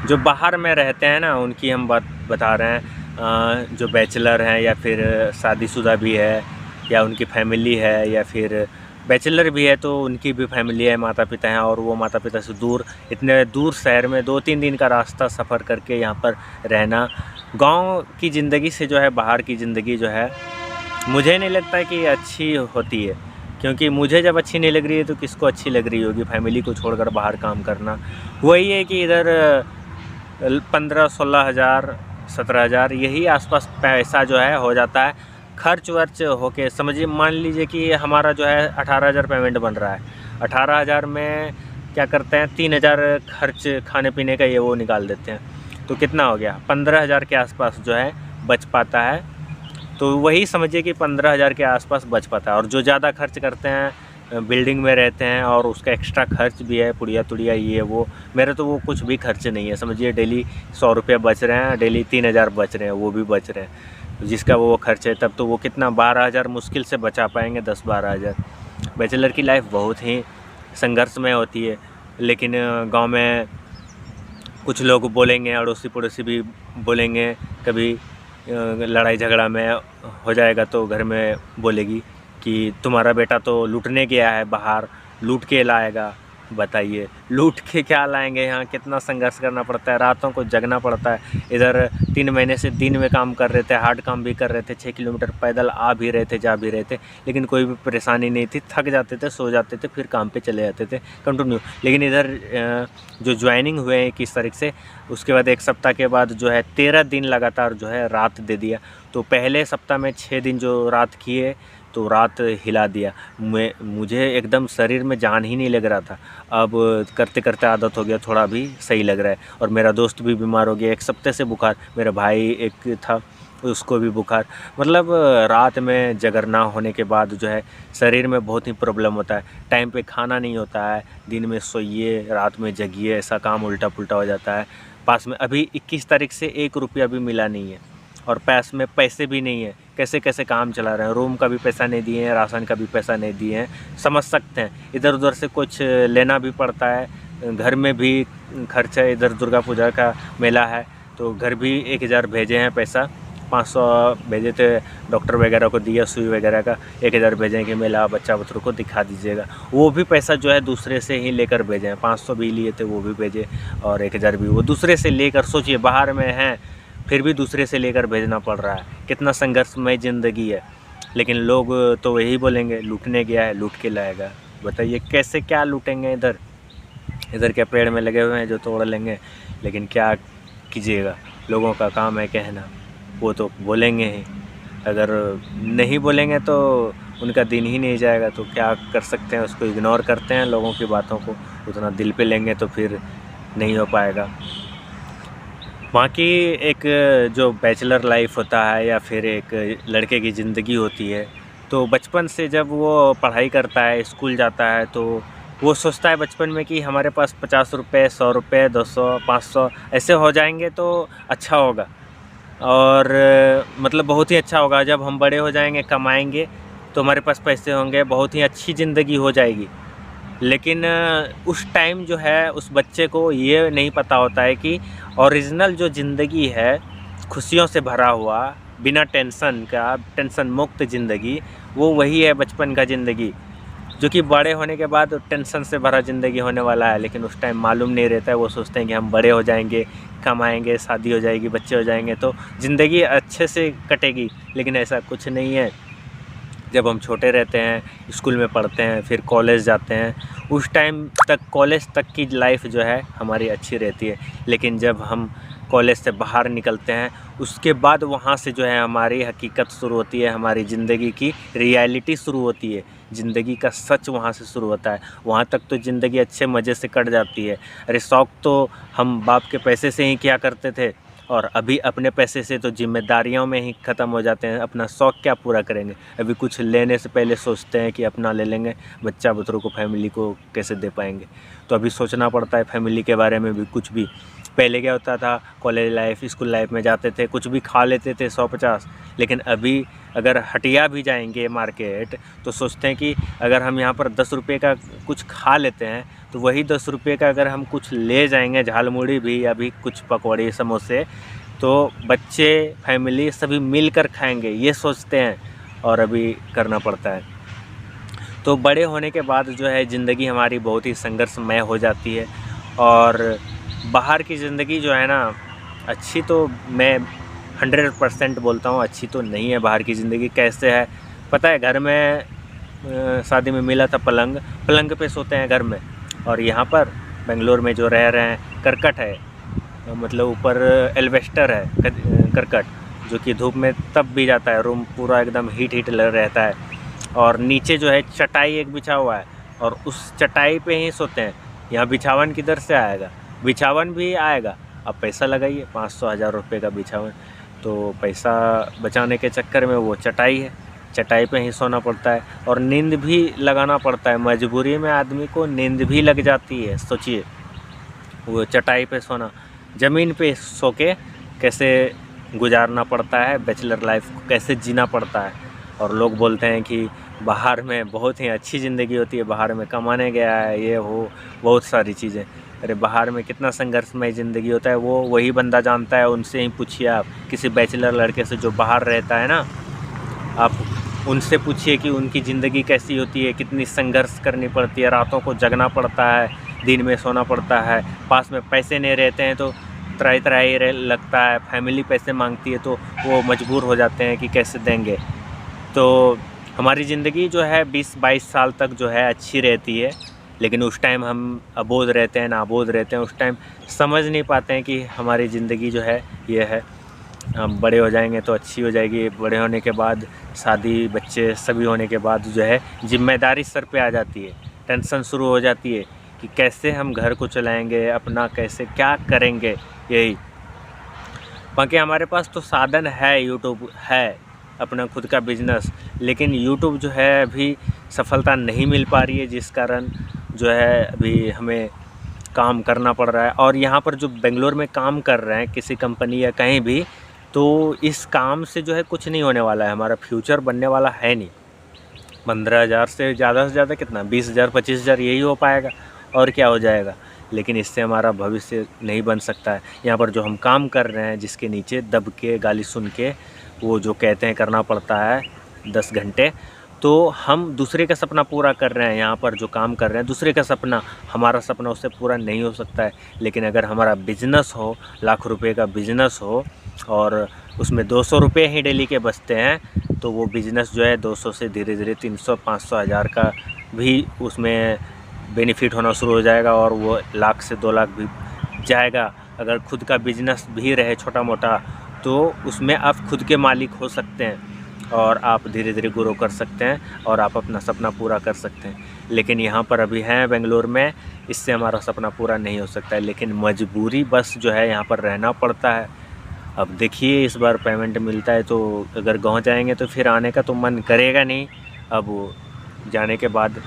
जो बाहर में रहते हैं ना, उनकी हम बात बता रहे हैं। जो बैचलर हैं या फिर शादीशुदा भी है या उनकी फैमिली है, या फिर बैचलर भी है तो उनकी भी फैमिली है, माता पिता हैं, और वो माता पिता से दूर, इतने दूर शहर में 2-3 दिन का रास्ता सफ़र करके यहाँ पर रहना, गांव की ज़िंदगी से जो है बाहर की ज़िंदगी जो है मुझे नहीं लगता है कि अच्छी होती है। क्योंकि मुझे जब अच्छी नहीं लग रही है तो किसको अच्छी लग रही होगी, फैमिली को छोड़कर बाहर काम करना। वही है कि इधर 15-16 हज़ार 17 हज़ार यही आसपास पैसा जो है हो जाता है खर्च वर्च होके। समझिए, मान लीजिए कि हमारा जो है 18 हज़ार पेमेंट बन रहा है। 18 हज़ार में क्या करते हैं, 3 हज़ार खर्च खाने पीने का ये वो निकाल देते हैं, तो कितना हो गया, 15 हज़ार के आसपास जो है बच पाता है। तो वही समझिए कि 15 हज़ार के आसपास बच पाता है। और जो ज़्यादा खर्च करते हैं, बिल्डिंग में रहते हैं और उसका एक्स्ट्रा खर्च भी है, पुड़िया तुड़िया ये वो, मेरे तो वो कुछ भी खर्च नहीं है। समझिए डेली 100 रुपये बच रहे हैं, डेली 3 हज़ार बच रहे हैं, वो भी बच रहे हैं। जिसका वो खर्च है तब तो वो कितना 12 हज़ार मुश्किल से बचा पाएंगे, 10-12 हज़ार। बैचलर की लाइफ बहुत ही संघर्षमय होती है। लेकिन गांव में कुछ लोग बोलेंगे, अड़ोसी पड़ोसी भी बोलेंगे, कभी लड़ाई झगड़ा में हो जाएगा तो घर में बोलेगी कि तुम्हारा बेटा तो लूटने गया है बाहर, लूट के लाएगा। बताइए लूट के क्या लाएंगे, यहाँ कितना संघर्ष करना पड़ता है, रातों को जगना पड़ता है। इधर 3 महीने से दिन में काम कर रहे थे, हार्ड काम भी कर रहे थे, 6 किलोमीटर पैदल आ भी रहे थे, जा भी रहे थे, लेकिन कोई भी परेशानी नहीं थी। थक जाते थे, सो जाते थे, फिर काम पे चले जाते थे कंटिन्यू। लेकिन इधर जो ज्वाइनिंग हुए हैं 21 तारीख से, उसके बाद 1 सप्ताह के बाद जो है 13 दिन लगातार जो है रात दे दिया। तो पहले सप्ताह में 6 दिन जो रात किए तो रात हिला दिया। मुझे एकदम शरीर में जान ही नहीं लग रहा था। अब करते करते आदत हो गया, थोड़ा भी सही लग रहा है। और मेरा दोस्त भी बीमार हो गया, 1 सप्ताह से बुखार, मेरा भाई एक था उसको भी बुखार। मतलब रात में जगरना होने के बाद जो है शरीर में बहुत ही प्रॉब्लम होता है। टाइम पे खाना नहीं होता है, दिन में सोइए रात में जगिए, ऐसा काम उल्टा पुल्टा हो जाता है। पास में अभी 21 तारीख से 1 रुपया भी मिला नहीं है, और पास में पैसे भी नहीं है। कैसे कैसे काम चला रहे हैं, रूम का भी पैसा नहीं दिए हैं, राशन का भी पैसा नहीं दिए हैं। समझ सकते हैं, इधर उधर से कुछ लेना भी पड़ता है, घर में भी खर्च है। इधर दुर्गा पूजा का मेला है तो घर भी 1000 भेजे हैं पैसा, 500 भेजे थे डॉक्टर वगैरह को दिया, सुई वगैरह का। 1000 भेजे कि मेला बच्चा बच्चों को दिखा दीजिएगा। वो भी पैसा जो है दूसरे से ही लेकर भेजे हैं। 500 भी लिए थे, वो भी भेजे, और 1000 भी वो दूसरे से लेकर। सोचिए बाहर में हैं फिर भी दूसरे से लेकर भेजना पड़ रहा है। कितना संघर्षमय ज़िंदगी है। लेकिन लोग तो यही बोलेंगे लूटने गया है, लूट के लाएगा। बताइए कैसे, क्या लूटेंगे इधर? इधर क्या पेड़ में लगे हुए हैं जो तोड़ लेंगे? लेकिन क्या कीजिएगा, लोगों का काम है कहना, वो तो बोलेंगे ही। अगर नहीं बोलेंगे तो उनका दिन ही नहीं जाएगा, तो क्या कर सकते हैं, उसको इग्नोर करते हैं लोगों की बातों को। उतना दिल पे लेंगे तो फिर नहीं हो पाएगा। बाकी एक जो बैचलर लाइफ होता है या फिर एक लड़के की ज़िंदगी होती है, तो बचपन से जब वो पढ़ाई करता है, स्कूल जाता है, तो वो सोचता है बचपन में कि हमारे पास 50 रुपये, 100 रुपये, 200, 500 ऐसे हो जाएंगे तो अच्छा होगा। और मतलब बहुत ही अच्छा होगा। जब हम बड़े हो जाएंगे, कमाएंगे, तो हमारे पास पैसे होंगे, बहुत ही अच्छी ज़िंदगी हो जाएगी। लेकिन उस टाइम जो है उस बच्चे को ये नहीं पता होता है कि ओरिजिनल जो ज़िंदगी है, खुशियों से भरा हुआ, बिना टेंशन का, टेंशन मुक्त ज़िंदगी, वो वही है बचपन का ज़िंदगी। जो कि बड़े होने के बाद टेंशन से भरा ज़िंदगी होने वाला है, लेकिन उस टाइम मालूम नहीं रहता है। वो सोचते हैं कि हम बड़े हो जाएंगे, कमाएंगे, शादी हो जाएगी, बच्चे हो जाएंगे तो ज़िंदगी अच्छे से कटेगी। लेकिन ऐसा कुछ नहीं है। जब हम छोटे रहते हैं, स्कूल में पढ़ते हैं, फिर कॉलेज जाते हैं, उस टाइम तक, कॉलेज तक की लाइफ जो है हमारी अच्छी रहती है। लेकिन जब हम कॉलेज से बाहर निकलते हैं, उसके बाद वहाँ से जो है हमारी हकीकत शुरू होती है, हमारी ज़िंदगी की रियलिटी शुरू होती है, ज़िंदगी का सच वहाँ से शुरू होता है। वहाँ तक तो ज़िंदगी अच्छे मज़े से कट जाती है। अरे शौक़ तो हम बाप के पैसे से ही किया करते थे, और अभी अपने पैसे से तो जिम्मेदारियों में ही ख़त्म हो जाते हैं। अपना शौक़ क्या पूरा करेंगे? अभी कुछ लेने से पहले सोचते हैं कि अपना ले लेंगे, बच्चा बच्चों को, फैमिली को कैसे दे पाएंगे। तो अभी सोचना पड़ता है फैमिली के बारे में भी कुछ भी। पहले क्या होता था, कॉलेज लाइफ स्कूल लाइफ में जाते थे, कुछ भी खा लेते थे 150, लेकिन अभी अगर हटिया भी जाएंगे मार्केट तो सोचते हैं कि अगर हम यहाँ पर 10 रुपये का कुछ खा लेते हैं तो वही 10 रुपये का अगर हम कुछ ले जाएंगे, झालमुड़ी भी या भी कुछ पकौड़े समोसे, तो बच्चे फैमिली सभी मिलकर खाएंगे, ये सोचते हैं और अभी करना पड़ता है। तो बड़े होने के बाद जो है ज़िंदगी हमारी बहुत ही संघर्षमय हो जाती है। और बाहर की ज़िंदगी जो है ना, अच्छी तो मैं 100% बोलता हूँ अच्छी तो नहीं है। बाहर की ज़िंदगी कैसे है पता है, घर में शादी में मिला था पलंग पे सोते हैं घर में, और यहाँ पर बेंगलोर में जो रह रहे हैं करकट है, मतलब ऊपर एल्वेस्टर है करकट, जो कि धूप में तब भी जाता है, रूम पूरा एकदम हीट रहता है, और नीचे जो है चटाई एक बिछा हुआ है और उस चटाई पे ही सोते हैं। यहाँ बिछावन किधर से आएगा, बिछावन भी आएगा, अब पैसा लगाइए 500-1000 रुपये का बिछावन, तो पैसा बचाने के चक्कर में वो चटाई है, चटाई पे ही सोना पड़ता है, और नींद भी लगाना पड़ता है। मजबूरी में आदमी को नींद भी लग जाती है। सोचिए वो चटाई पे सोना, ज़मीन पे सो के कैसे गुजारना पड़ता है, बैचलर लाइफ को कैसे जीना पड़ता है। और लोग बोलते हैं कि बाहर में बहुत ही अच्छी ज़िंदगी होती है, बाहर में कमाने गया है, ये हो बहुत सारी चीज़ें। अरे बाहर में कितना संघर्षमय ज़िंदगी होता है वो वही बंदा जानता है, उनसे ही पूछिए आप, किसी बैचलर लड़के से जो बाहर रहता है ना, आप उनसे पूछिए कि उनकी ज़िंदगी कैसी होती है, कितनी संघर्ष करनी पड़ती है, रातों को जगना पड़ता है, दिन में सोना पड़ता है, पास में पैसे नहीं रहते हैं तो त्राही लगता है, फैमिली पैसे मांगती है तो वो मजबूर हो जाते हैं कि कैसे देंगे। तो हमारी ज़िंदगी जो है 20-22 साल तक जो है अच्छी रहती है, लेकिन उस टाइम हम अबोध रहते हैं, नाबोध रहते हैं, उस टाइम समझ नहीं पाते हैं कि हमारी ज़िंदगी जो है ये है। हम बड़े हो जाएंगे तो अच्छी हो जाएगी, बड़े होने के बाद शादी बच्चे सभी होने के बाद जो है जिम्मेदारी सर पे आ जाती है, टेंशन शुरू हो जाती है कि कैसे हम घर को चलाएंगे, अपना कैसे क्या करेंगे। यही बाकी हमारे पास तो साधन है, यूट्यूब है, अपना खुद का बिजनेस, लेकिन यूट्यूब जो है अभी सफलता नहीं मिल पा रही है, जिस कारण जो है अभी हमें काम करना पड़ रहा है। और यहाँ पर जो बेंगलोर में काम कर रहे हैं किसी कंपनी या कहीं भी, तो इस काम से जो है कुछ नहीं होने वाला है, हमारा फ्यूचर बनने वाला है नहीं। 15,000 से ज़्यादा कितना 20,000 25,000 यही हो पाएगा, और क्या हो जाएगा। लेकिन इससे हमारा भविष्य नहीं बन सकता है। यहाँ पर जो हम काम कर रहे हैं, जिसके नीचे दब के गाली सुन के वो जो कहते हैं करना पड़ता है 10 घंटे, तो हम दूसरे का सपना पूरा कर रहे हैं। यहाँ पर जो काम कर रहे हैं दूसरे का सपना, हमारा सपना उससे पूरा नहीं हो सकता है। लेकिन अगर हमारा बिजनेस हो, लाख रुपए का बिजनेस हो, और उसमें 200 रुपये ही डेली के बचते हैं, तो वो बिज़नेस जो है 200 से धीरे धीरे 300, 500, 1000 का भी उसमें बेनिफिट होना शुरू हो जाएगा, और वो लाख से 2 लाख भी जाएगा। अगर खुद का बिजनेस भी रहे छोटा मोटा, तो उसमें आप खुद के मालिक हो सकते हैं, और आप धीरे धीरे ग्रो कर सकते हैं, और आप अपना सपना पूरा कर सकते हैं। लेकिन यहाँ पर अभी हैं बेंगलोर में, इससे हमारा सपना पूरा नहीं हो सकता है, लेकिन मजबूरी बस जो है यहाँ पर रहना पड़ता है। अब देखिए इस बार पेमेंट मिलता है तो अगर गाँव जाएंगे तो फिर आने का तो मन करेगा नहीं। अब जाने के बाद